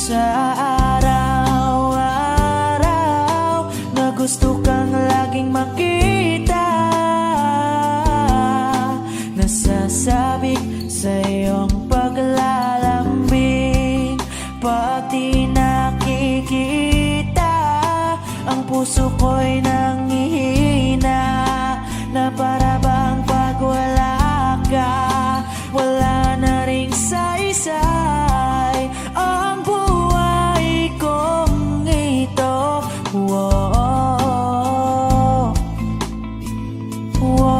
Sa araw-araw na gusto kang laging makita, nasasabik sa iyong paglalambing. Pati nakikita, ang puso ko'y nanghihina, na para bang pag wala ka, wala na ring saysay ang buhay kong ito. Whoa, whoa, whoa.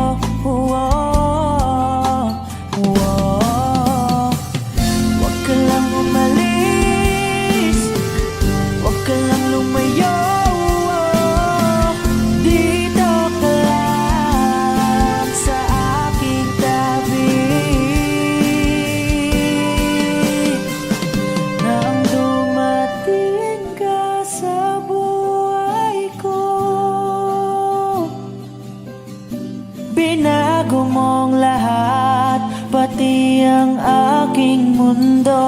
Binago mong lahat, pati ang aking mundo.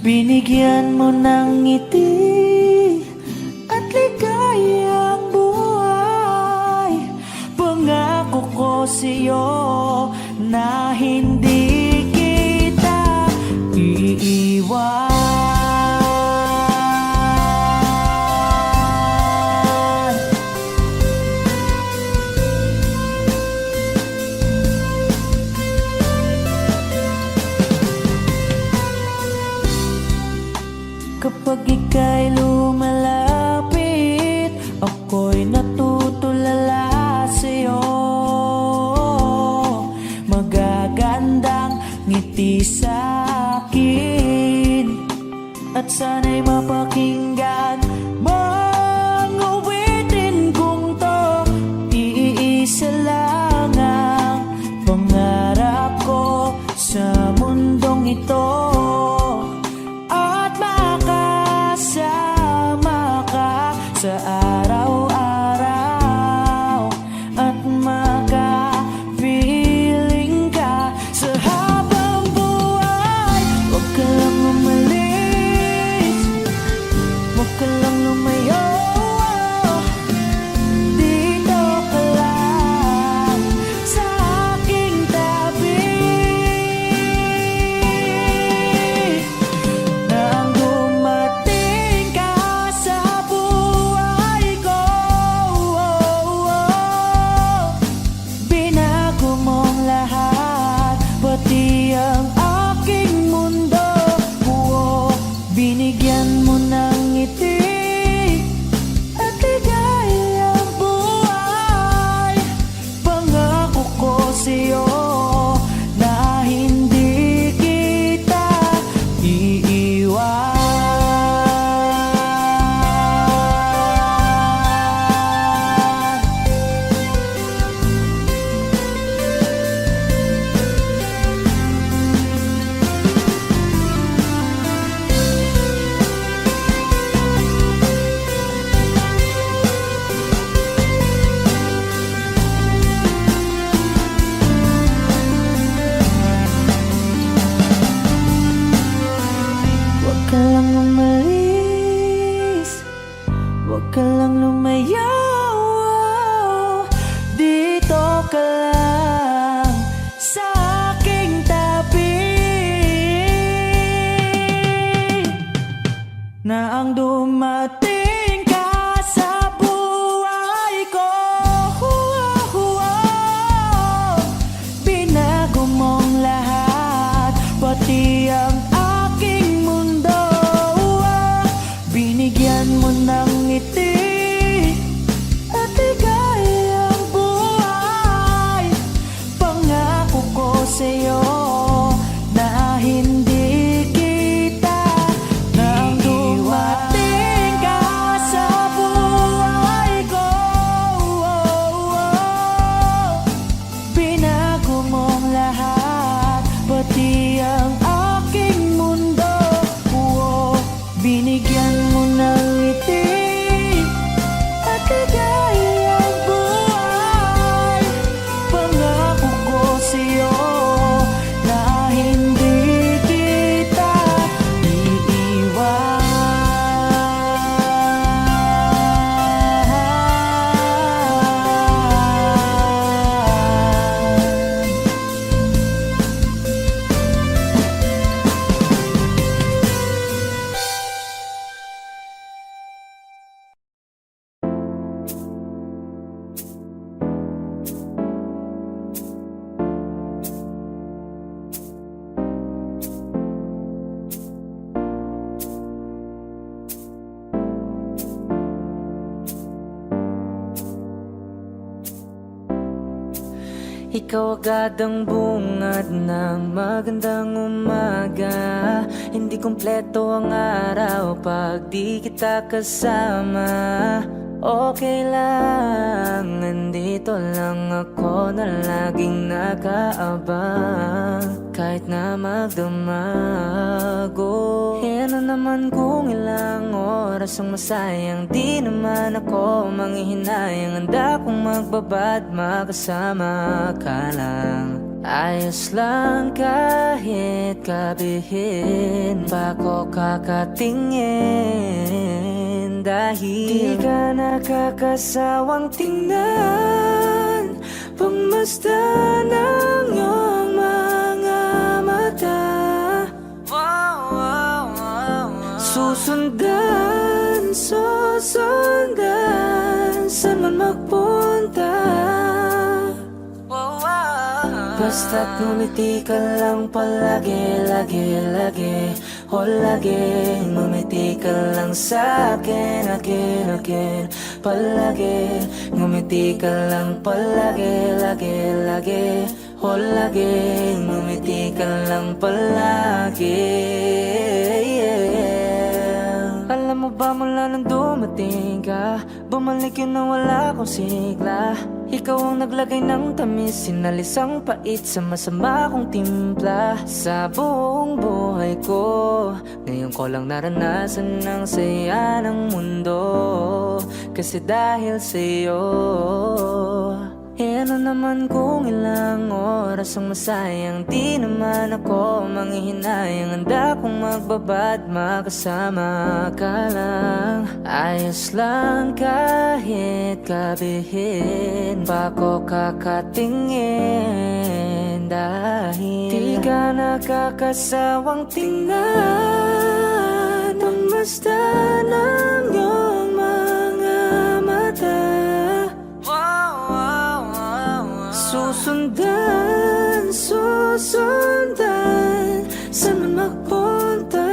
Binigyan mo ng ngiti at ligayang buhay. Pangako ko sa'yo na hindi kita iiwan. Kapag ika'y lumalapit, ako'y natutulala sa'yo. Magagandang ngiti sa'kin, at sana'y mapakinggan mga awitin kong to. Iisa lang ang pangarap ko sa mundong ito, sa araw-araw at makapiling ka sa habang buhay. Huwag ka lang umalis, huwag ka lang lumayo, dito ka lang sa aking tabi. Nang dumating ka sa pati ang aking mundo, binigyan mo ng ngiti at ligayang buhay. Pangako ko sa'yo na hindi kita iiwan. Huwag ka lang umalis, huwag ka lang lumayo, dito ka lang sa aking tabi. Na ang dumating ka sa buhay ko, binago mong lahat, pati ang binigyan mo ng ngiti at ligayang buhay. Pangako ko sa'yo na hindi kita nang dumating ka Ikaw agad ang bungad ng magandang umaga. Hindi kumpleto ang araw pag di kita kasama. Okay lang, nandito lang ako na laging nakaabang. Kahit na magdamago, ano naman kung ilang oras ang masayang. Di naman ako manghihinayang. Handa kong magbabad, makasama ka lang. Ayos lang kahit gabihin pa ko kakatingin. Dahil di ka nakakasawang tingnan, pagmasdan ng iyong mga mata. Susundan, susundan, saan man magpunta. Basta't ngumiti ka lang palagi, lagi, lagi. O lagi, ngumiti ka lang sa'kin, again, again. Palagi, ngumiti ka lang palagi, lagi, lagi. O lagi, ngumiti ka lang palagi, yeah. Alam mo ba mula nang dumating ka, bumalik yun na wala akong sigla. Ikaw ang naglagay ng tamis, sinalis ang pait sa masama kong timpla. Sa buong buhay ko, ngayon ko lang naranasan ang saya ng mundo. Kasi dahil sa'yo, ano naman kung ilang oras ang masayang. Di naman ako manghihinayang. Handa kong magbabad, makasama ka lang. Ayos lang kahit gabihin pa ko kakatingin. Dahil di ka nakakasawang tingnan, pagmasdan ng iyong mga mata. Susundan, susundan, saan man magpunta.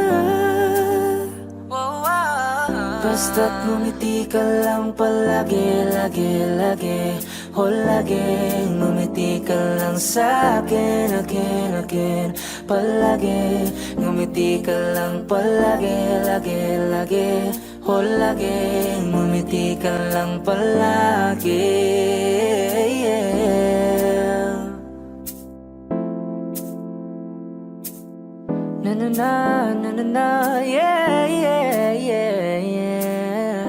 Basta't ngumiti ka lang palagi, lagi, lagi. O lagi, ngumiti ka lang sa'kin, again, again. Palagi, ngumiti ka lang palagi, lagi, lagi. O lagi, ngumiti ka lang palagi, yeah. Na na na, na na na, yeah, yeah, yeah, yeah.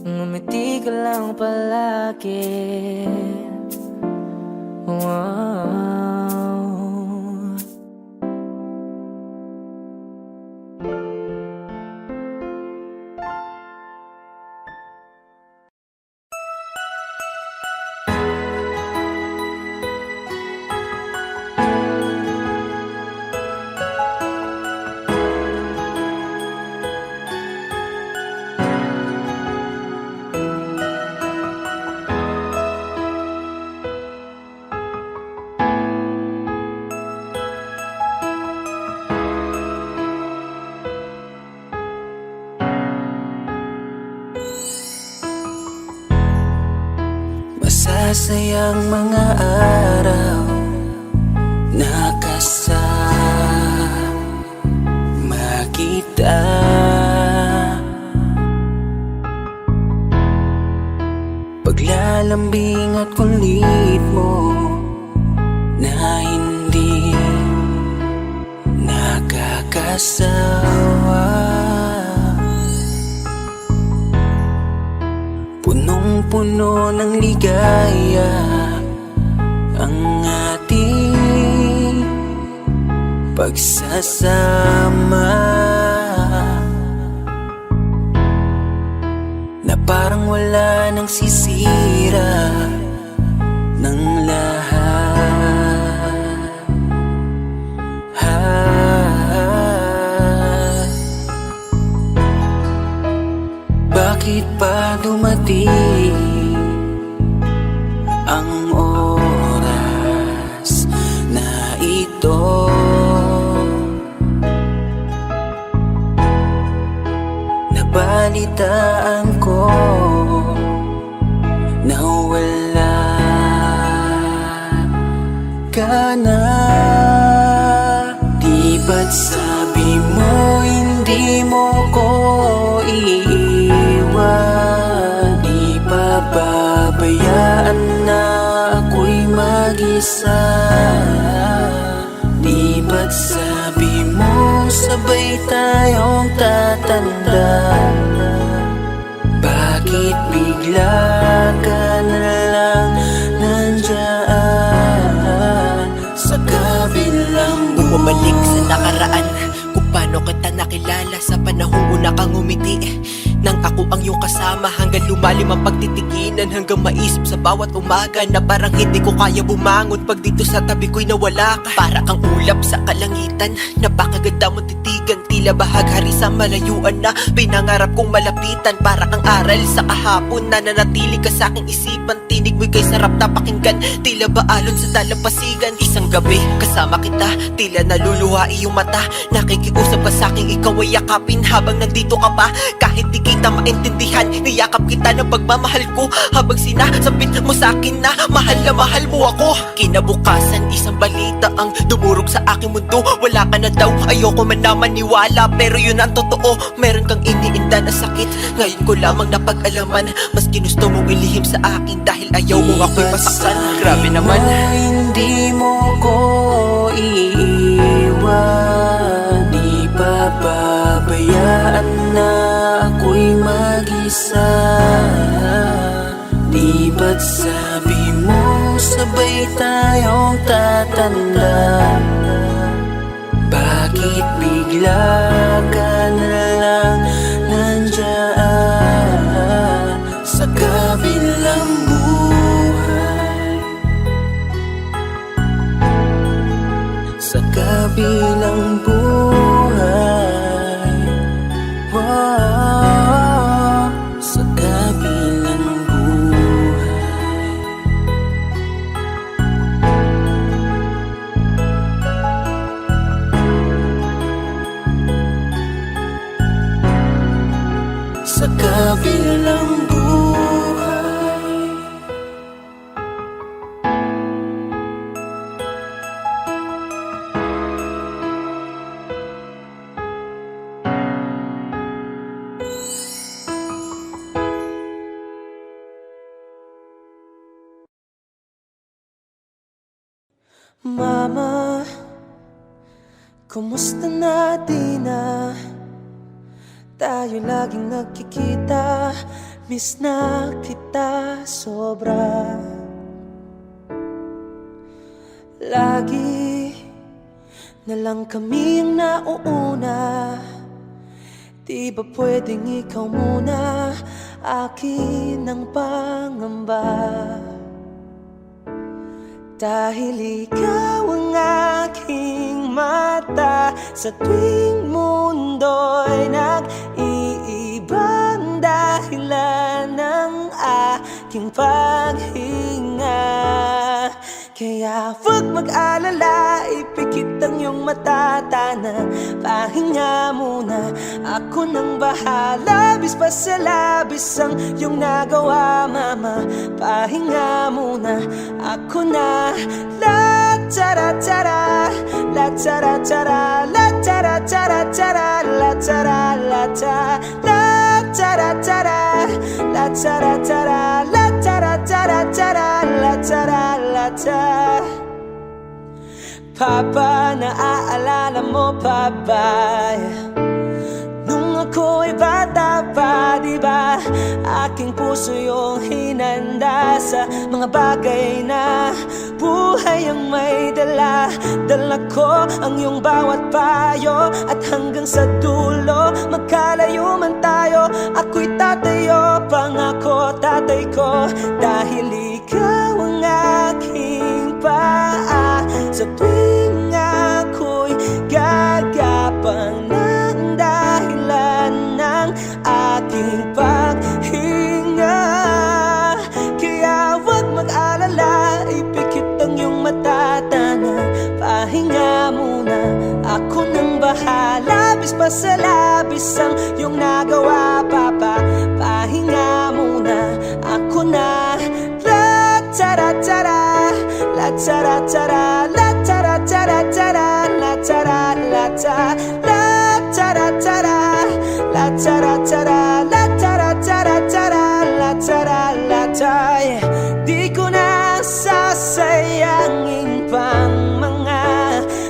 Ngumiti ka lang palagi. Wow. Masasayang mga araw na kasama kita. Paglalambing at kulit mo na hindi nakakasawa. Punong-puno ng ligaya ang ating pagsasama, na parang wala nang sisira ng lahat. Bakit pa dumating ang oras na ito? Nabalitaan ko na wala ka na. Di ba't sabi mo hindi mo ko iiwan? Di pa babayaan na ako'y mag-isa. Di ba't sabi mo sabay tayong tatanda? Bakit bigla ka na lang nandyan sa kabilang buhay? Bumalik sa nakaraan, kung paano kita nakilala sa panahong una kang umiti. Nang ako ang iyong kasama, hanggang lumalim ang pagtitiginan, hanggang maisip sa bawat umaga na parang hindi ko kaya bumangon pag dito sa tabi ko'y nawala ka. Para kang ulap sa kalangitan, napakaganda mong titigan, tila bahaghari sa malayuan na pinangarap kong malapitan. Para kang aral sa kahapon na nanatili ka sa aking isipan, tinig mo'y kay sarap na pakinggan, tila ba alon sa dalampasigan. Isang gabi kasama kita, tila naluluha iyong mata, nakikiusap ka sa aking ikaw ay yakapin habang nandito ka pa. Kahit di kita maintindihan, niyakap kita ng pagmamahal ko, habang sinasabit mo sa akin na mahal mo ako. Kinabukasan isang balita ang dumurog sa aking mundo, wala ka na daw, ayoko man na maniwala, pero yun ang totoo. Meron kang iniinda na sakit, ngayon ko lamang napag-alaman, mas ginusto mong ilihim sa akin dahil ayaw mo ako'y masaktan. Grabe naman. Hindi mo ko iiwan, di pa babayaan na ako'y mag-isa. Di ba't sabi mo sabay tayong tatanda? Bakit bigla ka na lang nandyan sa kabilang buhay? Sa kabilang buhay, wow, sa kabilang buhay. Sa kabilang buhay. Mama, kumusta na di na tayo laging nagkikita? Miss na kita sobra. Lagi na lang kami ang nauuna, di ba pwedeng ikaw muna? Akin ang pangamba, dahil ikaw ang aking mata sa tuwing mundo'y nag-iibang dahilan ng aking paghinga. Kaya huwag mag-alala, ipikit ang iyong mata, tana, pahinga muna. Ako nang bahala, bis pa sa labis ang iyong nagawa, mama. Pahinga muna, ako na. La tara tara, la tara tara, la tara tara tara, la tara la ta, la tara tara, la tara tara, la tara tara tara, la tara la ta. Papa, naaalala mo pa ba? Nung ako'y bata pa, diba? Aking puso yung hinanda sa mga bagay na buhay ang may dala. Dala ko ang iyong bawat payo, at hanggang sa dulo, magkalayo man tayo, ako'y tatayo, pangako tatay ko. Dahil ikaw ang aking paa sa tuwing ako'y gagapang ng dahilan ng aking paghinga. Kaya huwag mag-alala, ipikit ang iyong mata, tana, pahinga muna. Ako nang bahala, bis pa sa labis ang iyong nagawa, papa. Pahinga muna, ako na. La tara tara, la tara tara, la la tara tara, la tara tara tara, la tara la tay. Di ko na sasayangin pang mga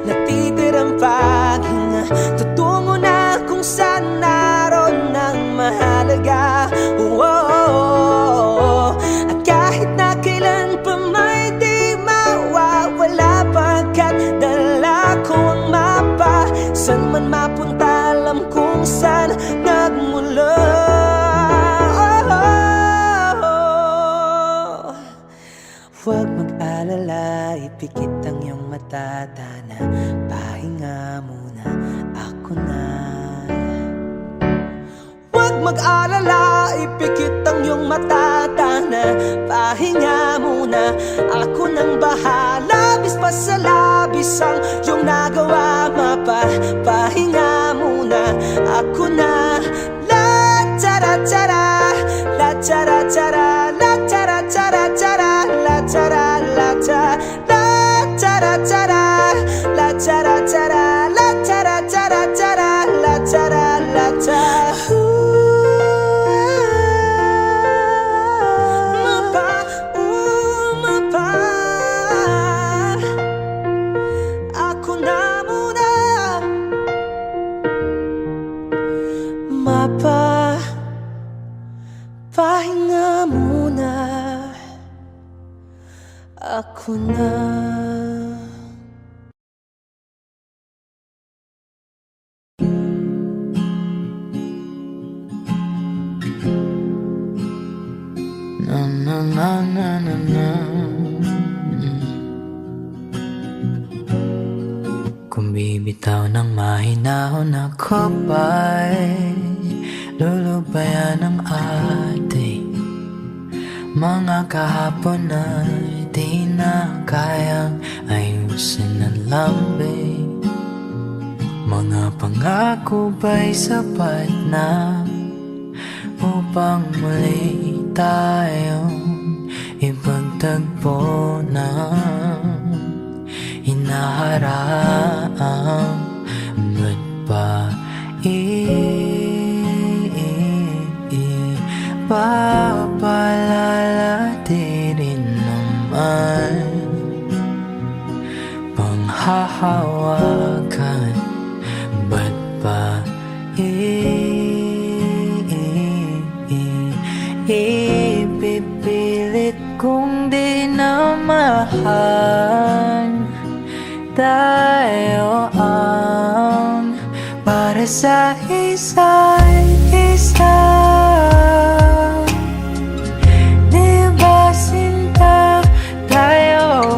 natitirang paghinga. Tutungo na kung saan naroon ang mahalaga. At kahit na kailan pa may di mawawala, pagkat dala ko ang mapa. San man mapunta, alam kung saan nagmula. Huwag mag-alala, ipikit ang iyong mata, Tana, pahinga muna, ako na. Huwag mag-alala, ipikit ang iyong mata, Tana, pahinga muna, ako nang bahala. Bis pa sa labis ang iyong nagawa, mapa, pahinga muna, ako na. La tara tara, la tara tara, la tara tara tara, la tara la ta, la tara tara, la tara tara, la tara tara tara, la tara la ta. Mapa, mapa, ako na muna. Mapa, pahinga muna, ako na. Na na na na na na. Kung bibitaw ng mahinahon ako ba'y lulubayan ng ating mga kahapon ay di na kayang ayusin ng lambing. Mga pangako ba'y sapat na upang muli tayong ipagtagpo na hinaharang? Ba't ba papalala di rin naman panghahawakan? Ba't ba ipipilit kung di na mahal? Tayo ang para sa isa't isa. Di ba sinta tayo?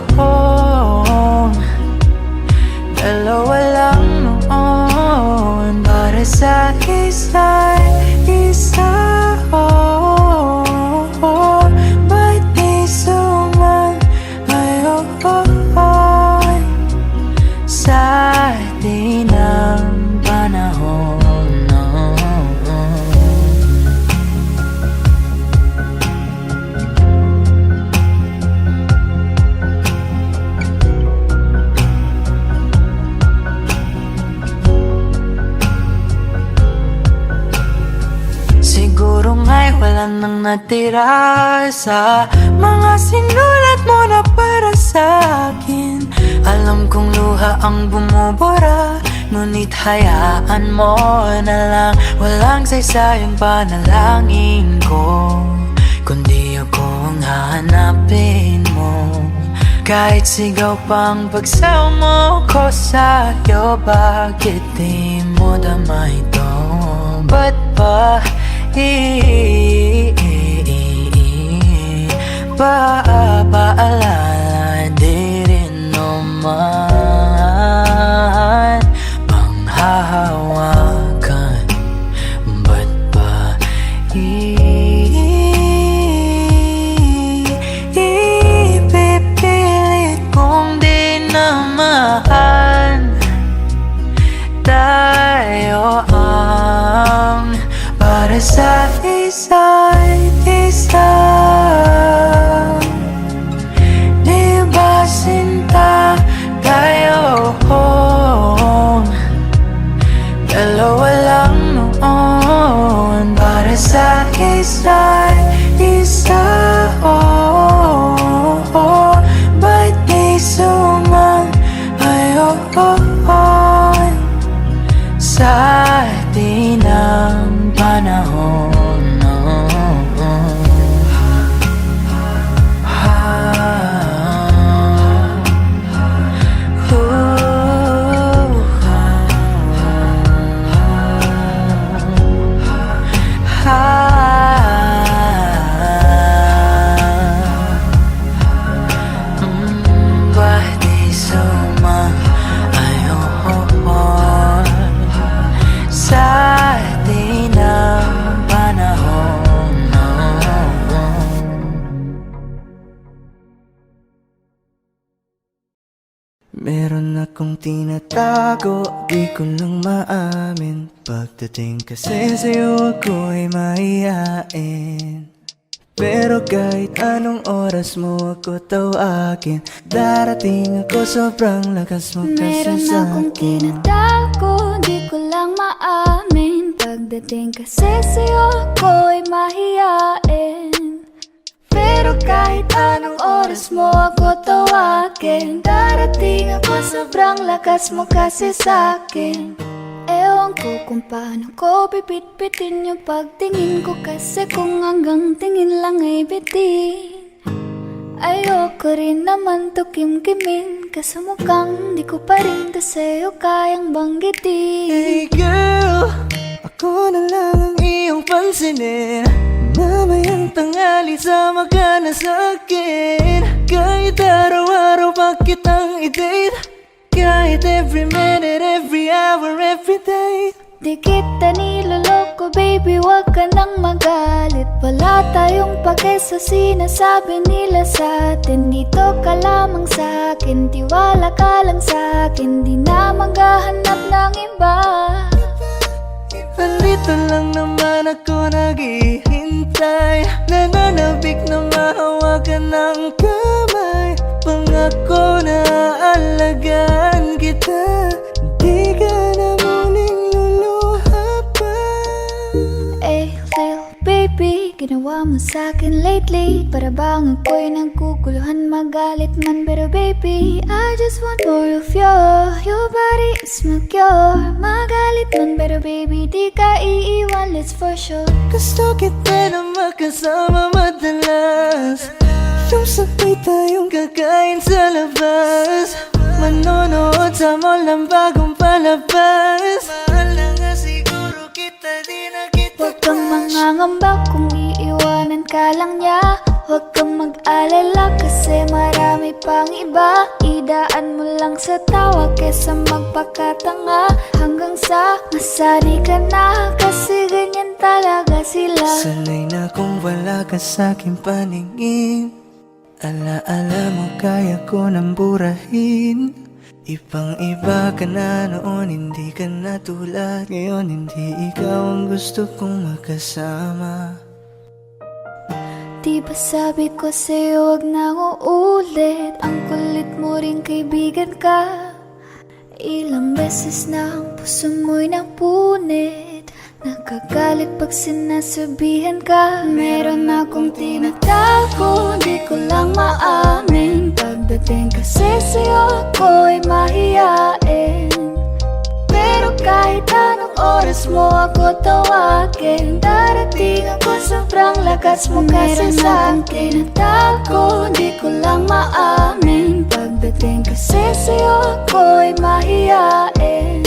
Dalawa lang noon para sa isa't isa. Ba't di sumayon sa di ng panahon? Siguro nga'y wala nang natira sa mga sinulat mo na para sa akin. Alam kong luha ang bumubura, ngunit hayaan mo na lang. Walang saysayang panalangin ko, kundi ako ang hahanapin mo. Kahit sigaw pang pagsaw mo ko sa'yo, bakit di mo dama ito? Ba't ba paalala di rin naman panghahawakan? Ba't ba ipipilit kung di na mahal? Tayo ang para sa isa't isa. Di ba sinta tayo? Dalawa lang noon sa'kin isa, ba't di sumang-ayon sa atin ang panahon? Meron akong tinatago, di ko lang maamin. Pagdating kasi sa'yo ako'y mahihain. Pero kahit anong oras mo ako tawagin, darating ako, sobrang lakas mo kasi Meron sa'kin. akong tinatago, di ko lang maamin. Pagdating kasi sa'yo ako'y mahihain. Pero kahit anong oras mo ako tawagin, darating ako, sobrang lakas mo kasi sa'kin. Ewan ko kung paano ko pipit-pitin yung pagtingin ko, kasi kung hanggang tingin lang ay bitin. Ayoko rin naman to kim-kimin, kaso mukhang di ko pa rin to sa'yo kayang banggitin. Hey girl, ako na lang ang iyong pansinin. Mamayang tanghali sama ka na sa'kin. Kahit araw-araw pa kitang i-date, kahit every minute, every hour, every day. Di kita niloloko baby, wag ka nang magalit. Wala tayong pake sa sinasabi nila sa'tin. Dito ka lamang sa'kin, tiwala ka lang sa'kin. Di na maghahanap ng iba. Nandito lang naman ako naghihintay, nananabik na mahawakan ng kamay. Pangako na alagaan kita, di ka na muling luluha pa. Eh, Lil baby, ginawa mo sa'kin lately. Para bang ako'y nagkukuluhan, magalit man. Pero baby, I just want more of you. Your body is my cure. Magalit man, pero baby, di ka iiwan, let's for sure. Gusto kita na makasama madalas, yung sabay tayong kakain sa labas, manonood sa mall ng bagong palabas. Mahal na nga siguro kita, di na kita. Huwag kang mangangamba kung iiwanan ka lang niya. Huwag kang mag-alala kasi marami pang iba. Idaan mo lang sa tawa kesa magpakatanga, hanggang sa masanay ka na, kasi ganyan talaga sila. Sanay na kung wala ka sa'king paningin. Ala-ala mo kaya ko nang burahin. Ibang iba ka na noon, hindi ka na tulad ngayon. Hindi ikaw ang gusto kong makasama. Di ba sabi ko sa'yo wag nang uulit? Ang kulit mo rin kaibigan ka. Ilang beses na ang puso mo'y napunit. Nakagalit pag sinasabihan ka. Meron akong tinatago, di ko lang maamin. Pagdating kasi sa'yo ako'y mahihain. Pero kahit anong oras mo ako tawagin, darating ako, sobrang lakas mo kasi sa'kin. Tinatago, di ko lang maamin. Pagdating kasi sa'yo ako'y mahihain.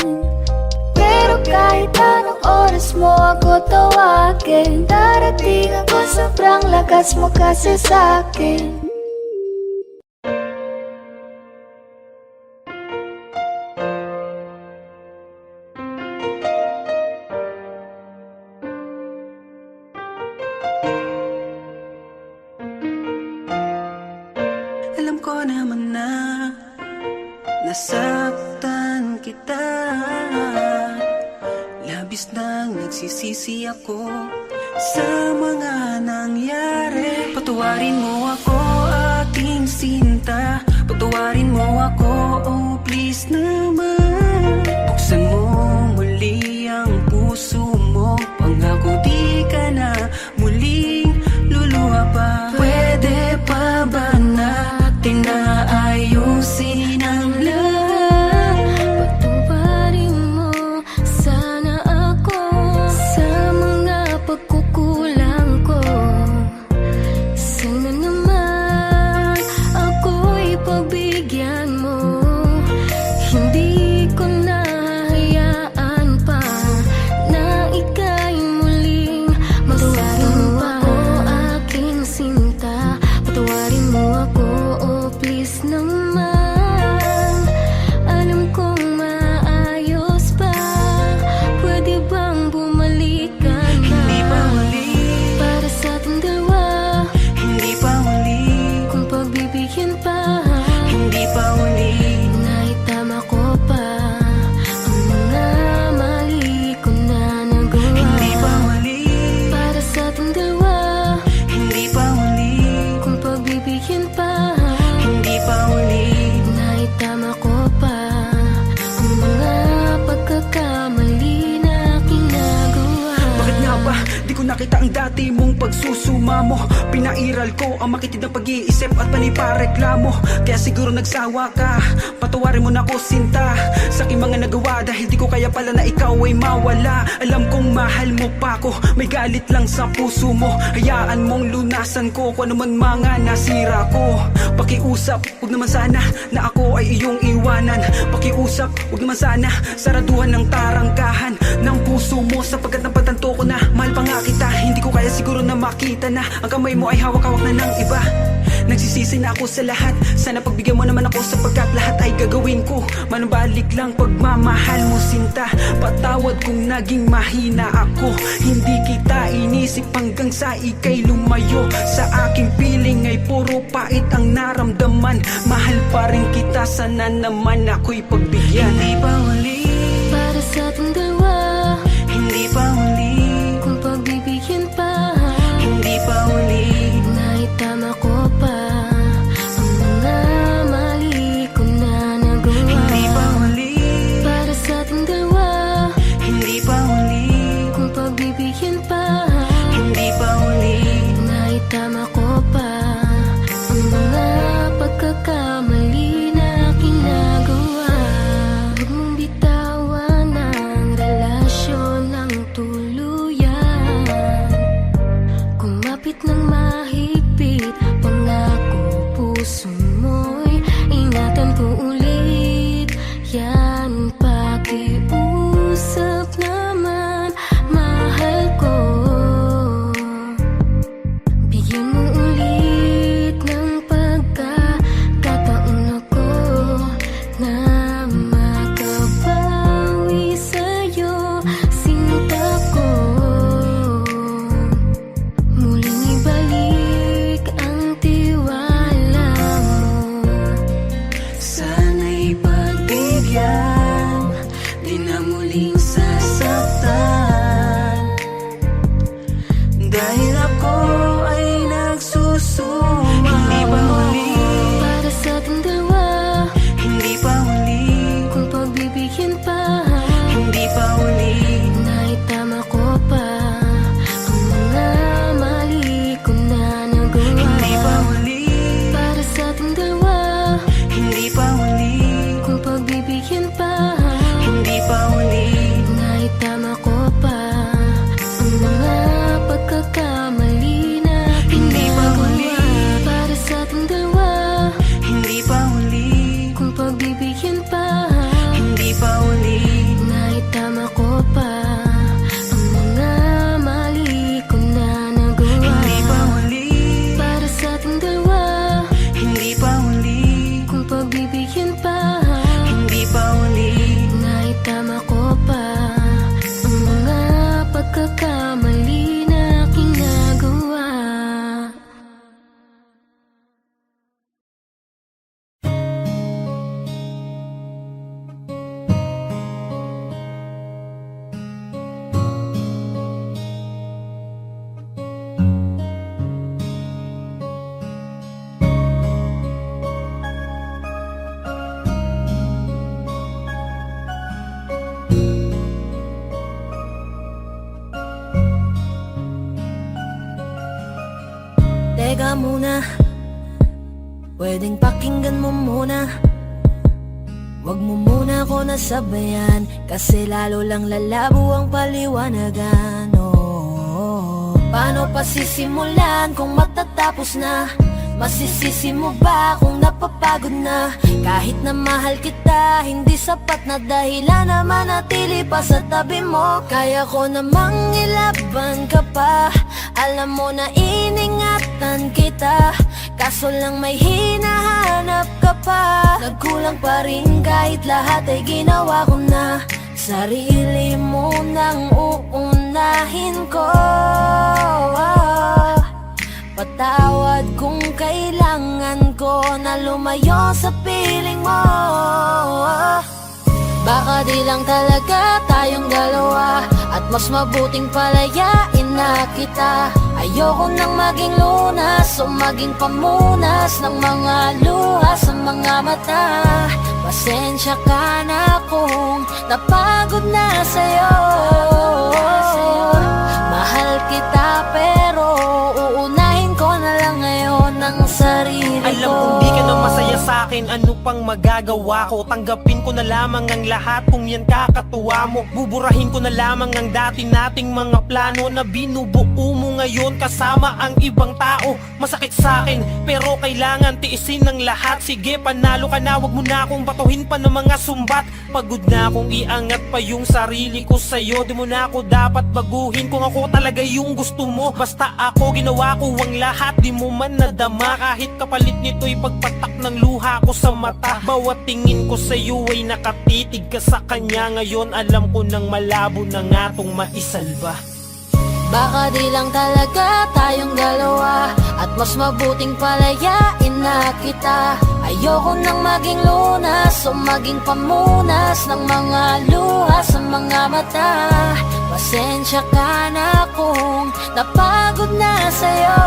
Pero kahit anong oras mo ako tawagin, darating ako, sobrang lakas mo kasi sa'kin. Alam ko naman na nasaktan kita. Labis nang nagsisisi ako sa mga nangyari. Patawarin mo ako, aking sinta. Patawarin mo ako, oh please naman. Buksan mo muli ang puso mo. Pangako di ka na nakita ang dati mong pagsusuma mo. Pinairal ko ang makitid ng pag-iisip at panipareklamo. Kaya siguro nagsawa ka, patawarin mo na ako sinta sa aking mga nagawa, dahil di ko kaya pala na ikaw ay mawala. Alam kong mahal mo pa ko, may galit lang sa puso mo. Hayaan mong lunasan ko kung ano man mga nasira ko. Pakiusap, huwag naman sana na ako ay iyong iwanan. Pakiusap, huwag naman sana saraduhan ng tarangkahan ng puso mo, sapagkat napatanto ko na mahal pa nga kita. Hindi ko kaya siguro na makita na ang kamay mo ay hawak-hawak na ng iba. Nagsisisi na ako sa lahat, sana pagbigyan mo naman ako, sapagkat lahat ay gagawin ko. Manubalik lang pagmamahal mo sinta. Patawad kung naging mahina ako, hindi kita inisip hanggang sa ika'y lumayo. Sa aking piling ay puro pait ang naramdaman. Mahal pa rin kita, sana naman ako'y pagbigyan. Hindi pa huli Para sa ating dalawa, Hindi pa huli kung pagbibigyan pa, Hindi pa huli naitama ko pa ang mga mali ko na nagawa. Hindi pa huli Para sa ating dalawa, Hindi pa huli kung pagbibigyan pa, Hindi pa huli naitama ko pa ang mga pagkakamali na aking nagawa. Huwag mong bitawan ang relasyon ng tuluyan. Kumapit ng mahigpit, pangako puso mo'y ingatan ko ulit. Yan, pakiusap naman, mahal ko. Bigyan mo ulit ng pagkakataon ako na makabawi sa'yo, sinta ko. Muling ibalik ang tiwala mo. Sana'y pagbigyan, di na muling sasaktan. Dahil ako ay nagsusuma. Hindi pa huli Para sa ating dalawa, Hindi pa huli kung pagbibigyan pa, Hindi pa huli naitama ko pa ang mga mali ko na nagawa. Hindi pa huli Para sa ating dalawa, Hindi pa huli kung pagbibigyan pa, Hindi pa huli naitama ko pa ang mga pagkakamali na aking Hindi pa huli nagawa. Para sa ating dalawa, Hindi pa huli kung pagbibigyan pa, Hindi pa huli naitama ko pa ang mga mali ko na nagawa. Hindi pa huli Para sa ating dalawa, Hindi pa huli kung pagbibigyan pa, Hindi pa huli naitama ko pa ang mga pagkakamali na aking nagawa. Teka muna, pwedeng pakinggan mo muna. Wag mo muna ako nasabayan, kasi lalo lang lalabo ang paliwanagan. Oh, paano pa sisimulan kung matatapos na? Masisisi mo ba kung napapagod na? Kahit na mahal kita, hindi sapat na dahilan na manatili pa sa tabi mo. Kaya ko namang ilaban ka pa, alam mo na iningatan kita, kaso lang may hinahanap ka pa. Nagkulang pa rin kahit lahat ay ginawa ko na. Sarili mo nang uunahin ko. Patawad kung kailangan ko na lumayo sa piling mo. Baka di lang talaga tayong dalawa, at mas mabuting palayain na kita. Ayoko nang maging lunas o maging pamunas ng mga luha sa mga mata. Pasensya ka na kung napagod na sa'yo. Mahal kita akin, ano pang magagawa ko? Tanggapin ko na lamang ang lahat kung yan kakatuwa mo. Buburahin ko na lamang ang dati nating mga plano na binubuo mo ngayon kasama ang ibang tao. Masakit sa akin, pero kailangan tiisin ng lahat. Sige, panalo ka na, wag mo na akong batuhin pa ng mga sumbat. Pagod na akong iangat pa yung sarili ko sa'yo. Di mo na ako dapat baguhin kung ako talaga yung gusto mo. Basta ako, ginawa ko ang lahat, di mo man nadama. Kahit kapalit nito'y pagpatak ng luha ko sa mata. Bawat tingin ko sa'yo ay nakatitig ka sa kanya. Ngayon alam ko nang malabo na nga tong maisalba. Baka di lang talaga tayong dalawa, at mas mabuting palayain na kita. Ayoko nang maging lunas o maging pamunas ng mga luha sa mga mata. Pasensya ka na kung napagod na sa'yo.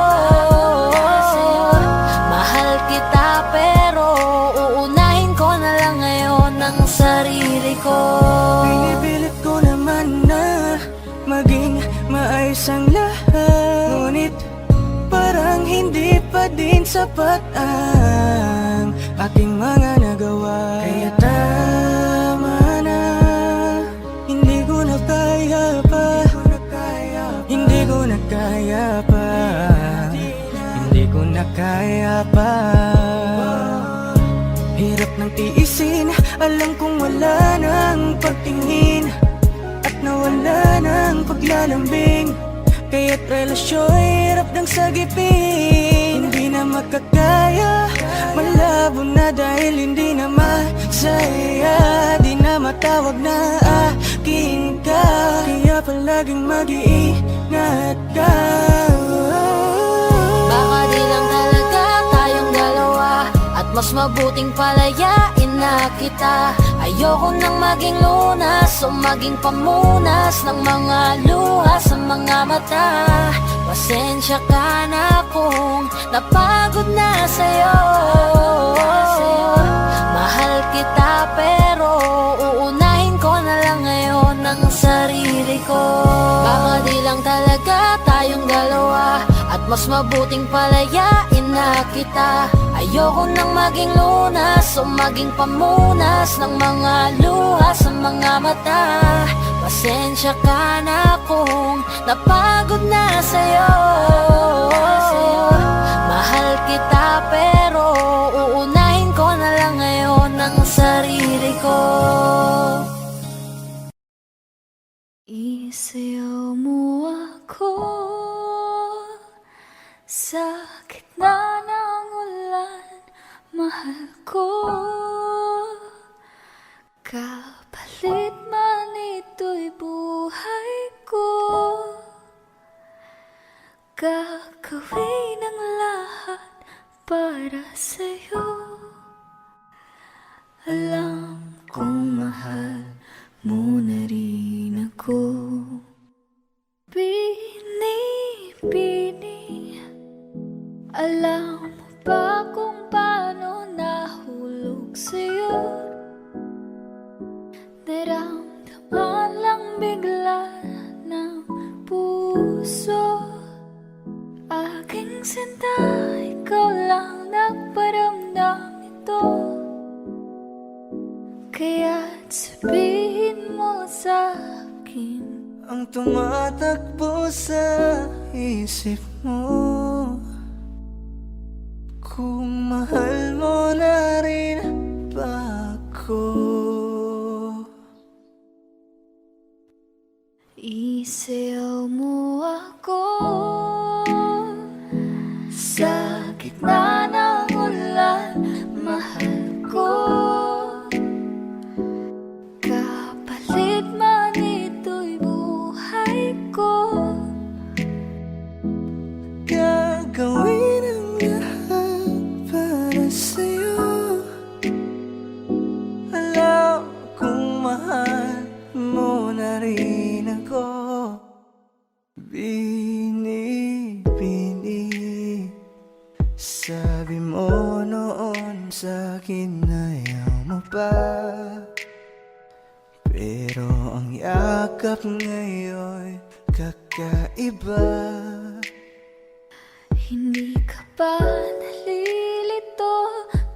Mahal kita pero uunahin ko na lang ngayon ang sarili ko. Pinipilit ko naman na maging maayos ang lahat, ngunit parang hindi pa din sapat ang aking mga nagawa. Kaya tama na, hindi ko na kaya pa, hindi ko na kaya pa, hindi ko na kaya pa. Hirap ng tiisin, alam kong wala nang pagtingin at nawala ng paglalambing. Kaya't relasyo'y hirap ng sagipin. Hindi na makakaya, malabo na dahil hindi na masaya. Di na matawag na akin ka, kaya palaging mag-iingat ka. Baka di lang talaga tayong dalawa, at mas mabuting palayain na kita. Ayoko nang maging lunas o maging pamunas ng mga luha sa mga mata. Pasensya ka na kung napagod na sa'yo. Mahal kita pero uunahin ko na lang ngayon ang sarili ko. Baka di lang talaga tayong dalawa, at mas mabuting palayain na kita. Ayoko nang maging lunas o maging pamunas ng mga luha sa mga mata. Pasensya ka na kung napagod na sa'yo. Mahal kita pero uunahin ko na lang ngayon ang sarili ko. Isayaw mo ako sa gitna ng ulan, mahal ko. Kapalit man ito'y buhay ko, gagawin ang lahat para sa'yo. Alam kong mahal mo na rin ako. Bini-bini, alam mo ba kung paano nahulog sa'yo? Naramdaman lang bigla ng puso. Aking sinta, ikaw lang nagparamdam ito. Kaya't sabihin mo sa'kin Ang tumatakbo sa isip mo, kung mahal mo na rin ba ako? Isayaw mo ako sa gitna ng ulan, mahal ko. Kapalit man ito'y buhay ko, Gagawin ang lahat para sa'yo. Alam kong mahal mo na rin ako. Bini-bini, sabi mo noon sa'kin ayaw mo pa, pero ang yakap ngayon kakaiba. hindi ka ba nalilito?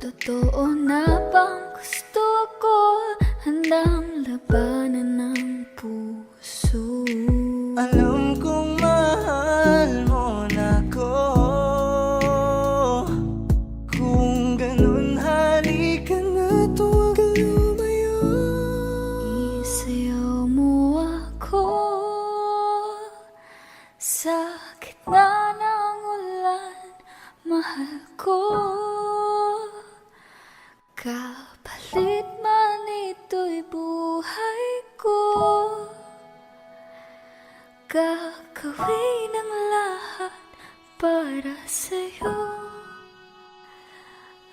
Totoo Totoo na bang gusto ko? Handang labanan ng puso. Alam kong mahal mo na ko. Kung ganun, halika na, huwag kang lumayo. Isayaw mo ako sa gitna ng ulan, mahal ko. Kapalit man ito'y buhay ko, gagawin ang lahat para sa'yo.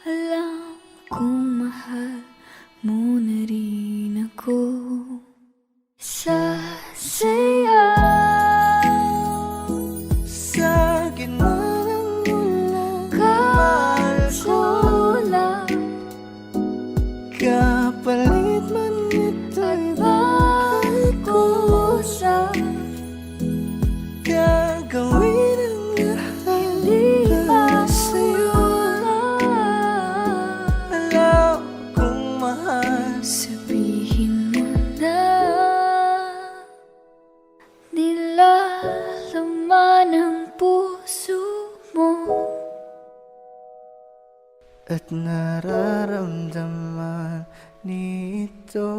Alam kong mahal mo na rin ako. Sasayaw Sa gitna ng ulan, kahit sa ulan, kapalit man ito'y buhay ko. Gagawin ang lahat para sa'yo. Alam kong mahal. sabihin mo na nilalaman ang puso mo At nararamdaman nito.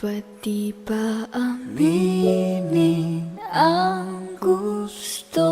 pati pa aminin ang gusto.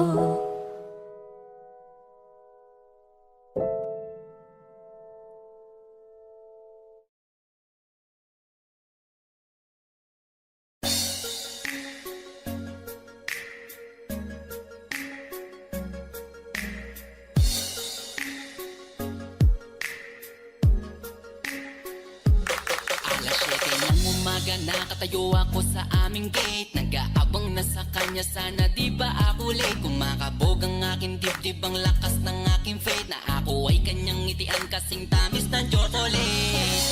Alas 7 ng umaga, nakatayo ako sa aming gate. Nag-aabang na sa kanya, sana di ba ako late. Kumakabog ang aking dibdib, ang lakas ng aking faith, na ako ay kanyang ngitian kasing tamis ng chocolate.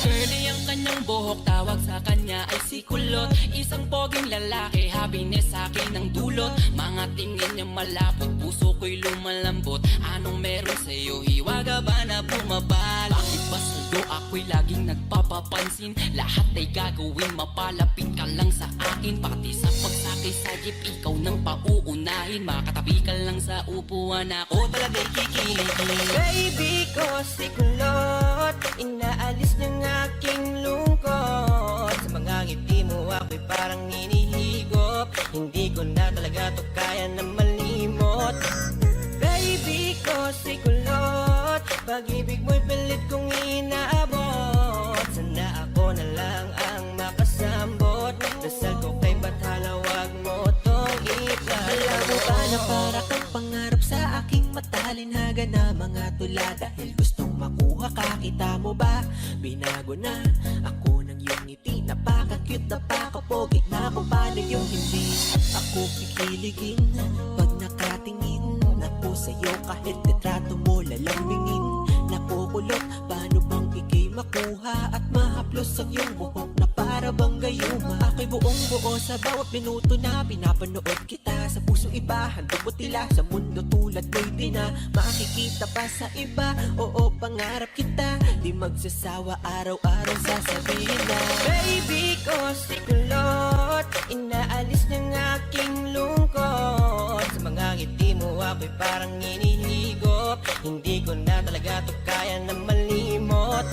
Curly ang kanyang buhok, tawag sa kanya ay si Kulot. Isang poging lalaki, happiness sa akin ang dulot. Mga tingin niya malapot, puso ko'y lumalambot. Anong meron sa'yo, hiwaga ba na bumabal? Bakit ba sa'yo ako'y laging nagpapapansin? Lahat ay gagawin, mapalapit ka lang sa akin. Pati sa pagsakay sa jeep, ikaw nang pauunahin. Makatabi ka lang sa upuan, ako talaga'y kikiligin. Baby ko si Kulot, inaalis niyang aking lungkot. Sa mga ngiti mo ako'y parang hinihigop. Hindi ko na talaga to kaya na malimot. Baby ko si Kulot, pag-ibig mo'y pilit kong inaabot. Sana ako na lang ang makasambot. Dasal ko kay Bathala, wag mo tong ipa. Alam mo ba na para kang pangarap sa aking matalinhaga na mga tula? Dahil gustong makuha ka, kita mo ba? Binago na ako ng iyong ngiti. Napaka-cute, napaka-pogi, na kung paano yung hindi ako kikiligin. Pag nakatingin ako sa'yo, kahit litrato mo lalambingin. Nakukulot, paano bang ikay makuha at mahaplos ang iyong buhok na para bang gayuma? Ako'y buong buo sa bawat minuto na pinapanood kita. Sa puso iba, handog mo tila. Sa mundo tulad mo'y di na makikita pa sa iba. Oo, pangarap kita, di magsasawa, araw-araw sasabihin na Baby ko si Kulot, inaalis niyang aking lungkot. Sa mga ngiti mo ako'y parang hinihigop. Hindi ko na talaga to kaya na malimot.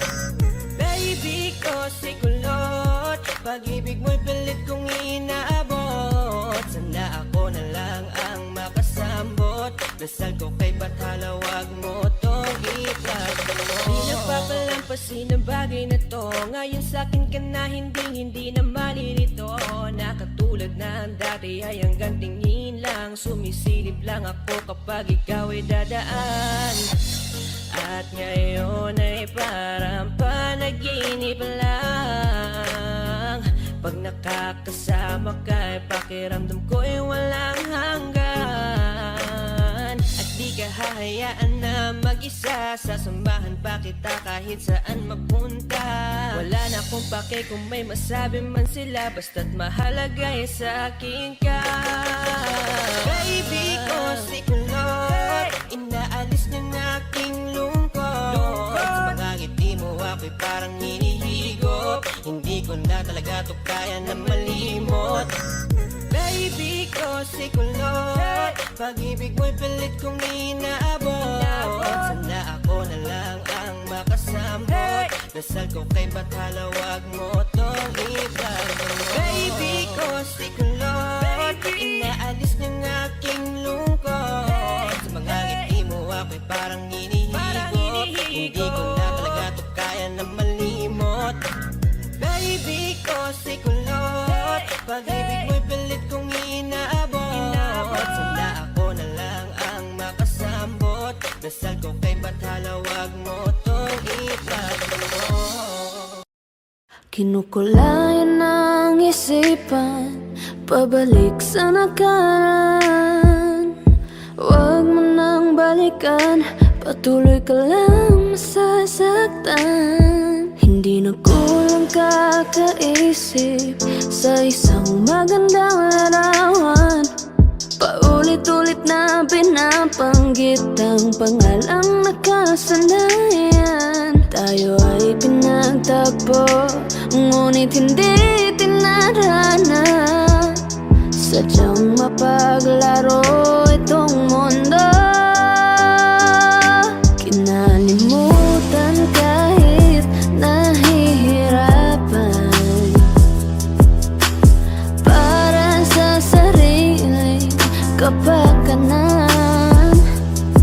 Baby ko si Kulot, pag-ibig mo'y pilit kong inaabot. Sana ako na lang ang makasambot. Dasal ko kay Bathala, wag mo tong ipagdamot. Di napapalampasin ang bagay na to. Ngayon sa'kin ka na hindi na malilito. Na katulad ng dati ay hanggang tingin lang. Sumisilip lang ako kapag ikaw ay dadaan. At ngayon ay parang panaginip lang. Pag nakakasama ka, pakiramdam ko ay walang hanggan. At di ka hahayaan na mag-isa, sasamahan pa kita kahit saan mapunta. Wala na akong pake kung may masabi man sila, basta't mahalaga ay sa akin ka. Baby ko si Kulot, inaalis niya ng aking lungkot. Sa mga na talaga to kaya na malimot. Baby ko si kulot, pag-ibig mo'y pilit kong inaabot. Sana ako na lang ang makasambot, dasal ko kay Bathala, wag mo tong ibagamot. Baby ko si kulot, inaalis ng aking lungkot. Sa mga ngiti mo ako'y parang hinihigop, hindi ko na talaga to kaya na malimot. Baby ko si kulot, pag-ibig mo'y pilit kong inaabot. Sana ako na lang ang makasambot, dasal ko kay Bathala, wag mo tong ibagamot. Kinukulayan ng isipan, pabalik sa nakaraan. Huwag mo nang balikan, patuloy ka lang masasaktan. Hindi na kulang kakaisip sa isang magandang larawan. Paulit-ulit na pinapanggit ang pangalang nakasanayan. Tayo ay pinagtagpo, ngunit hindi tinarana. Sadyang mapaglaro itong mundo. Kinalimutan kahit nahihirapan, para sa sariling kapakanan.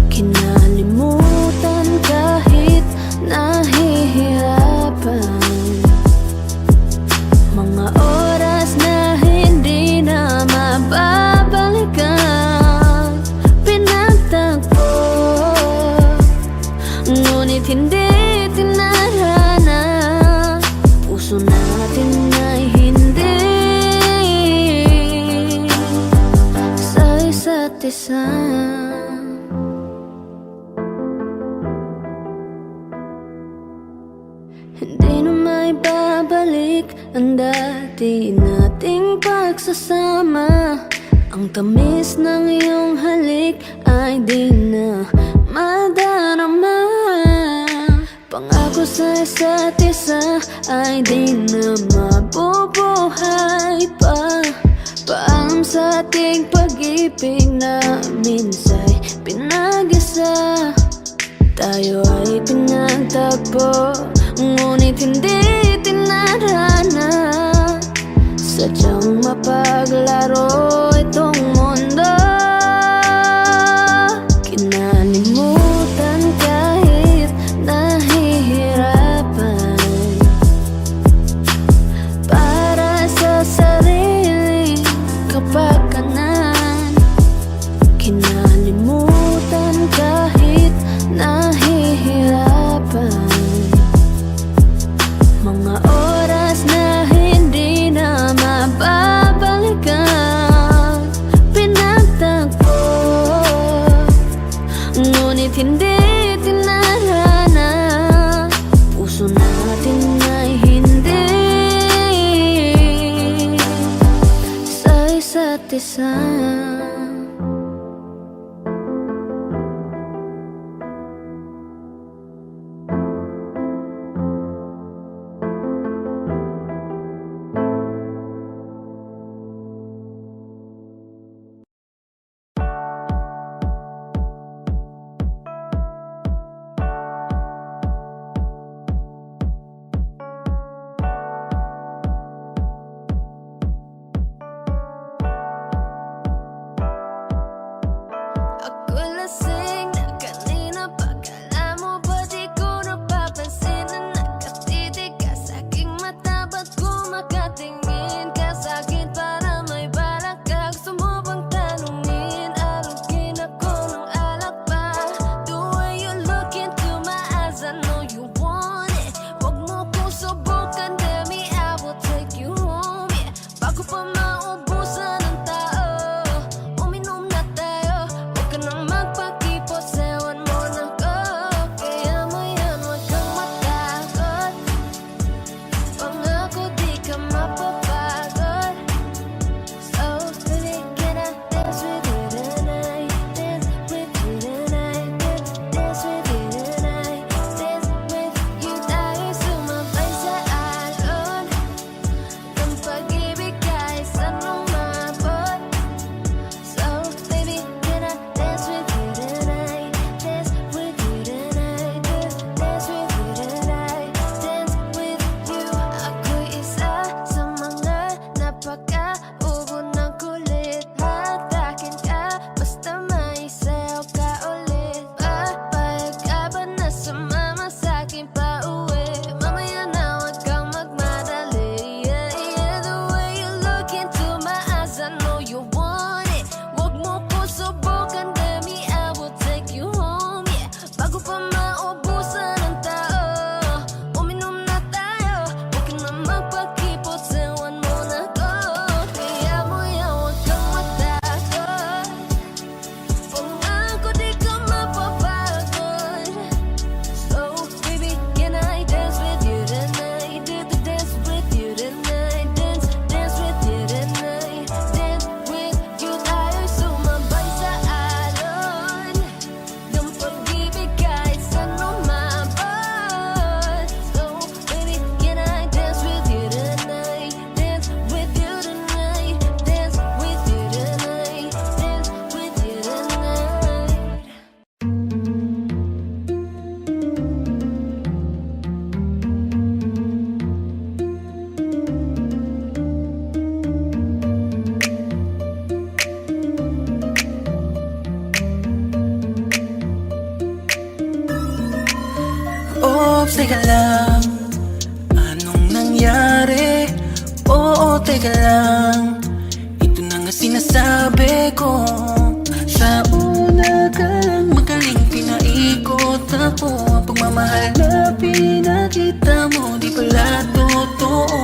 Kinalimutan kahit nahihirapan, mga oras na hindi na mababalikan. Pinagtagpo, ngunit hindi tinarana. Puso natin ay hindi sa isa't isa. Hindi na may babalik ang dati nating pagsasama. Ang tamis ng iyong halik ay di na madarama. Pangako sa isa't isa ay di na mabubuhay pa. Paalam sa ating pag-ibig na minsay pinag-isa. Tayo ay pinagtagpo, ngunit hindi tinarana. Sadyang mapaglaro itong mundo. Kinalimutan kahit nahihirapan, para sa sariling kapakanan. Kinalimutan kahit nahihirapan, mga oras na hindi na mababalikan. Pinagtagpo, ngunit hindi tinarana. Puso natin ay hindi sa isa't isa. Oops, teka lang, anong nangyari? Oo, teka lang, ito na nga sinasabi ko. Sa una ka lang magaling pinaikot ako. Ang pagmamahal na pinakita mo di pala totoo.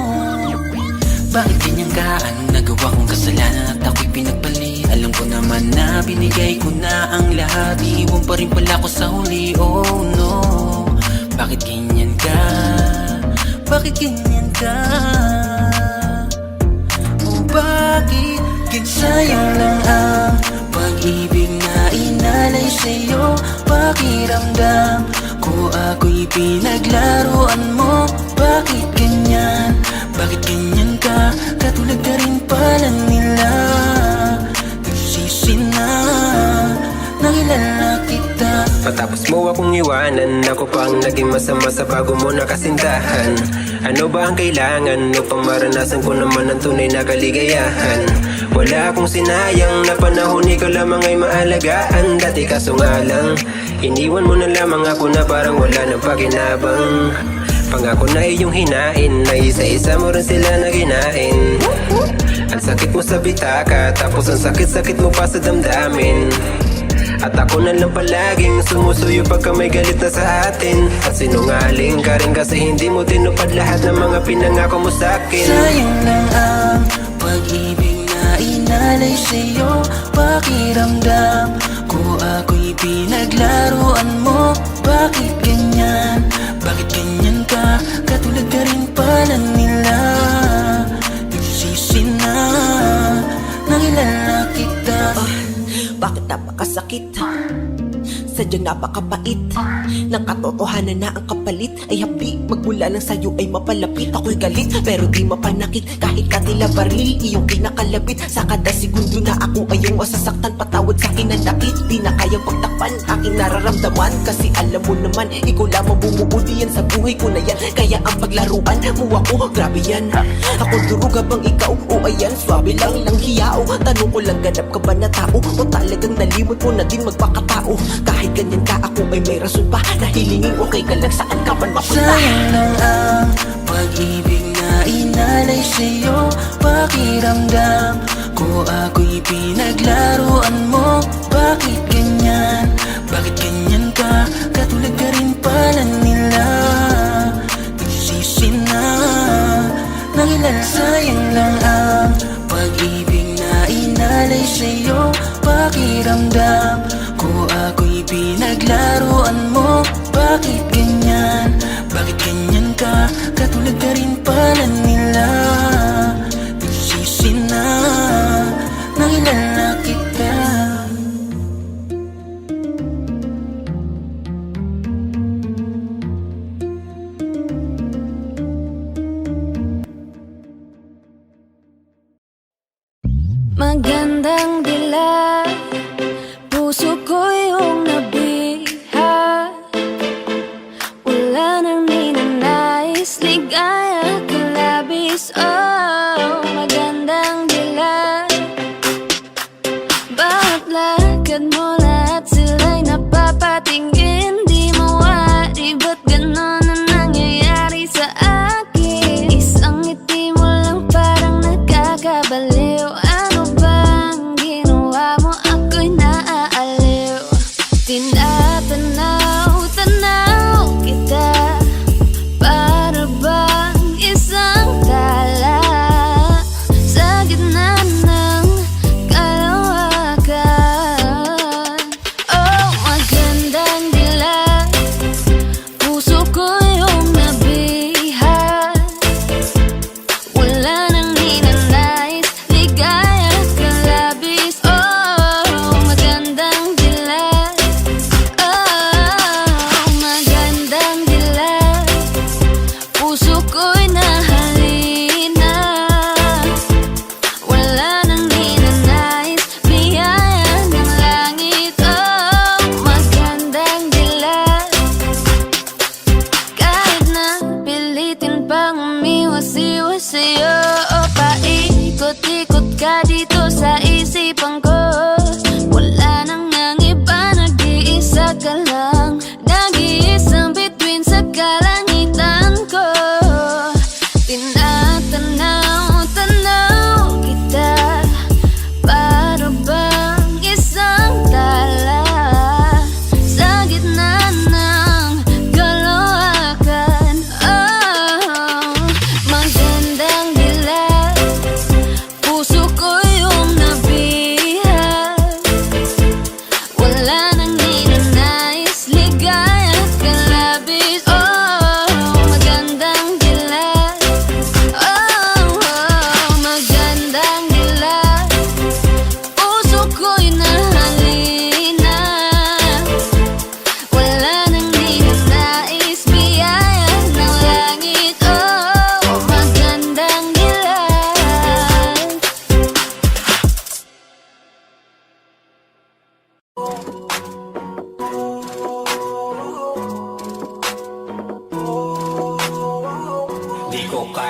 Bakit ganyan ka? Anong nagawa kong kasalanan at ako'y pinagpali? Alam ko naman na binigay ko na ang lahat. Iiwan pa rin pala ako sa huli, oh no. Bakit ganyan ka? Bakit ganyan ka? Oh bakit? Sayang lang ang pag-ibig na inalay sa'yo. Pakiramdam ko ako'y pinaglaruan mo. Bakit ganyan? Bakit ganyan ka? Katulad ka rin pala nila. Nagsisi na, nakilala kita. Matapos mo akong iwanan, ako pang naging masama sa bago mo nakasintahan. Ano ba ang kailangan upang maranasan ko naman ang tunay na kaligayahan? Wala akong sinayang na panahon, ikaw lamang ay maalagaan. Dati kaso nga lang, iniwan mo na lamang ako na parang wala nang pakinabang. Pangako na iyong hinain, na isa-isa mo rin sila na ginain. Ang sakit mo sa bitaka, tapos ang sakit-sakit mo pa sa damdamin. At ako na lang palaging sumusuyo pagka may galit na sa atin. At sinungaling ka rin kasi hindi mo tinupad lahat ng mga pinangako mo sa'kin. Sayang lang ang pag-ibig na inalay sa'yo. Pakiramdam ko ako'y pinaglaruan mo. Bakit ganyan? Bakit ganyan ka? Katulad ka rin pala nila. Nagsisi na, nakilala kita. Bakit napakasakit? Sadyang napakapait ng katotohanan na ang kapalit ay hapdi. Magmula lang sa'yo ay mapalapit. Ako'y galit pero di mapanakit. Kahit katila baril, iyong kinakalabit. Sa kada segundo na ako ay iyong masasaktan. Patawad sa'kin ang dakit, di na kayang pagtakpan aking nararamdaman. Kasi alam mo naman, ikaw lamang bumubuti yan sa buhay ko na yan. Kaya ang paglaruan mo ako, grabe yan. Ako duruga bang ikaw? O ayan, swabe lang hiyao. Tanong ko lang, ganap ka ba na tao? O talagang nalimot mo na din magpakatao? Kahit ganyan ka, ako ay may rason pa na hilingin okay ka lang, saan ka man mapunta. Sayang lang ang pag-ibig na inalay sa'yo. Pakiramdam ko ako'y pinaglaruan mo. Bakit ganyan? Bakit ganyan ka? Katulad ka rin pala nila. Nagsisi na, nakilala. Sayang lang ang pag-ibig na inalay sa'yo. Pakiramdam ko ako'y pinaglaruan mo. Bakit ganyan? Bakit ganyan ka? Katulad ka rin pala nila. Nagsisi na, nakilala kita. Magandang dilag, puso ko yung nabiha. Wala nang ninanais, ligaya ka labis. Oh, magandang dilag, bawat lakad mo lahat sila'y napapatingin. Di mawari, ba't ganon ang nangyayari sa akin? Isang ngiti mo lang parang nagkakabaliw. Ano bang ginawa mo?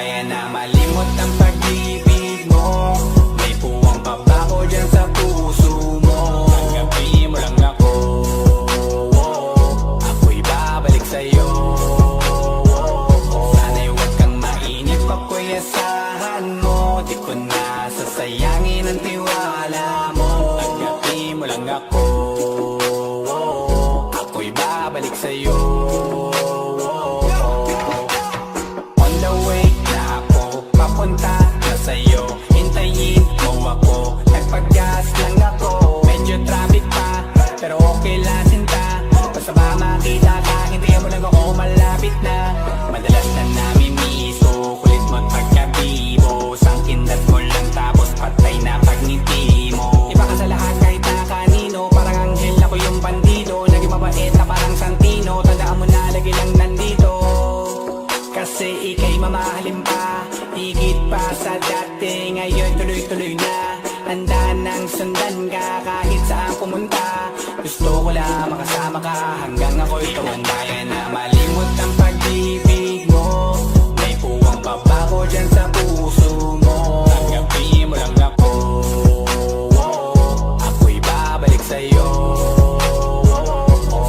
kaya na malimot ang pag-ibig mo, may puwang pa ba ko dyan sa puso mo? Tanggapin mo lang ako, ako'y babalik sa'yo. Sana'y huwag kang mainip, ako'y asahan mo, di ko na sasayangin ang tiwala mo. Tanggapin mo lang ako, ako'y babalik sa'yo. On the way na ako, papunta na sa'yo, hintayin mo ako, nagpag-gas lang ako. Medyo traffic pa, pero okay lang sinta, basta ba makita ka, hintayin mo lang ako, malapit na. Madalas na namimiso, kulit mo't pagkabibo, sangkindat mo lang tapos patay na pagngiti mo. Iba ka sa lahat kahit na kanino, parang anghel ako yung bandido, naging mabait na parang Santino, tandaan mo na lagi lang nandito. Kasi ika'y mamahalin pa, higit pa sa dati, ngayon tuloy-tuloy na. Handa nang sundan ka kahit saan pumunta, gusto ko lang makasama ka hanggang ako'y tumanda. Kaya na malimot ang pag-ibig mo, may puwang pa ba ko dyan sa puso mo? Tanggapin mo lang ako, ako'y babalik sa'yo.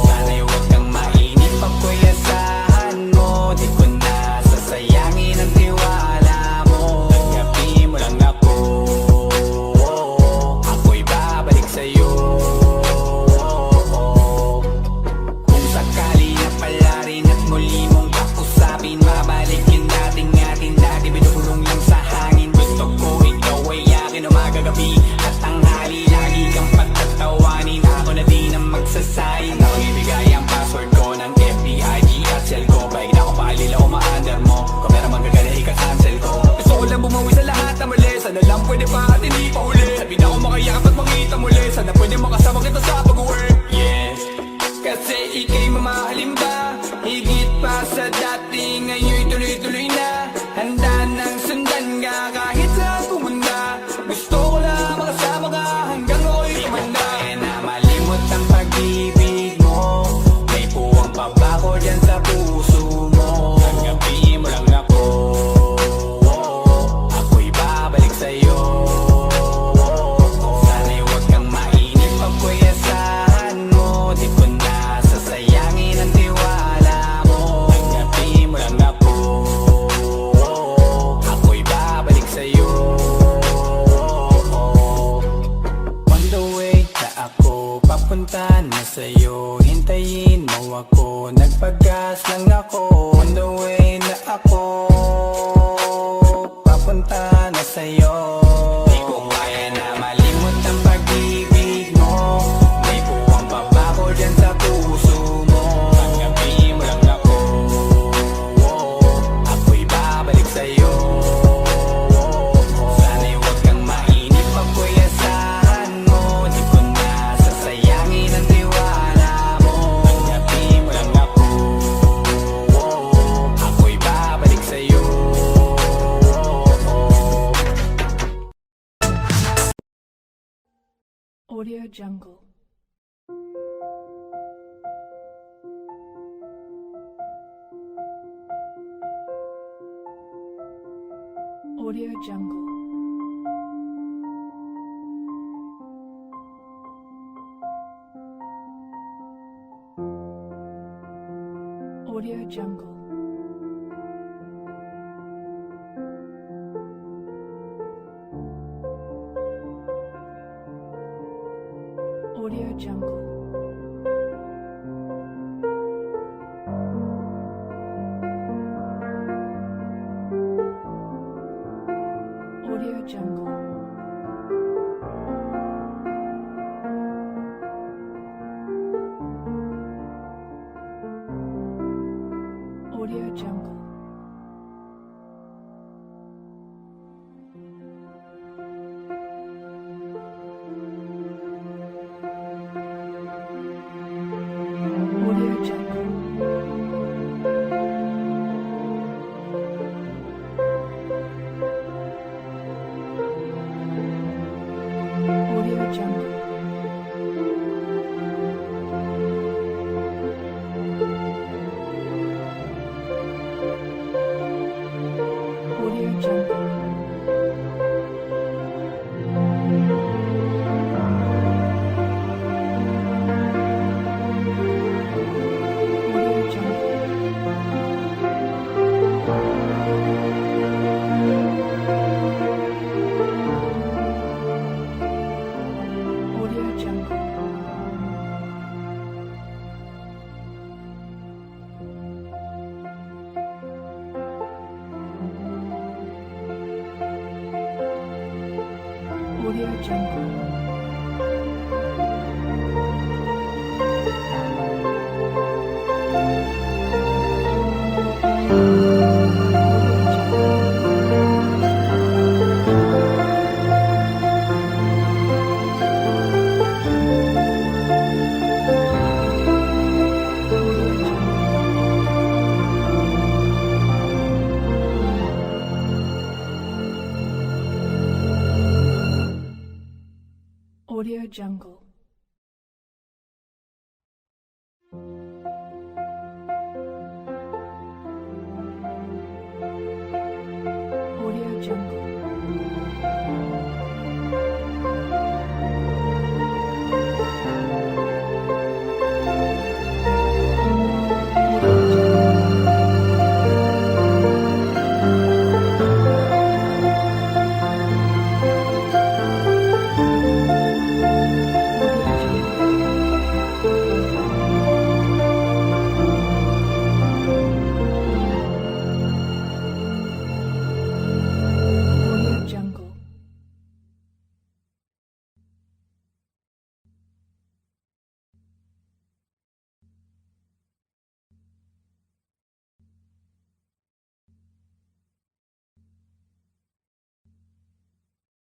Sana'y huwag kang mainip, ako'y asahan mo, di ko na sasayangin ang tiwala mo. Tanggapin mo lang ako, ako'y babalik sa'yo. Kung sakali na pala rin at muli mong kausapin, mabalikin natin atin dati binubulong lang sa hangin. Gusto ko ikaw ay akin umaga-gabi at tanghali, lagi kang pagtatawanin, ako na din ang magsasayin. Ako ibigay ang password ko ng FBIG at cell ko, pahig na ako paalila o ma-under mo, kung meron magagala ika-cancel ko. Gusto ko lang bumawi sa lahat na mali, sana lang pwede pa at hindi pa uli. Sabi na ako makayakap at makita muli, sana pwede makasama kita sa pag-work. Yes, kasi ika'y mamahalin ba, higit pa sa dati, ngayon tuloy-tuloy na. Handa nang sundan ka kahit saan pumunta, gusto ko lang makasama ka hanggang ako'y tumanda. Kaya na malimot ang pag-ibig mo, may puwang pa ba ko dyan sa puso mo? Tanggapin mo lang ako, ako'y babalik sa'yo. Sana'y huwag kang mainip, ako'y asahan mo, di ko na sasayangin ang tiwala mo. Tanggapin mo lang ako, ako'y babalik sa'yo. On the way na ako, papunta na sa'yo, hintayin mo ako, nagpag-gas lang ako. On the way na ako, papunta na sa'yo. Di ko kaya na malimot ang pag-ibig mo, may puwang pa ba ko dyan sa puso mo? Tanggapin mo lang ako, ako'y babalik sa'yo. Sana'y huwag kang mainip, ako'y asahan mo, di ko na sasayangin ang tiwala mo. Tanggapin mo lang ako, ako'y babalik sa'yo. Audio Jungle. Audio Jungle. Audio Jungle. Audio Jungle. Audio Jungle. Audio Jungle. Audio Jungle. Audio Jungle. Jungle. Audio Jungle.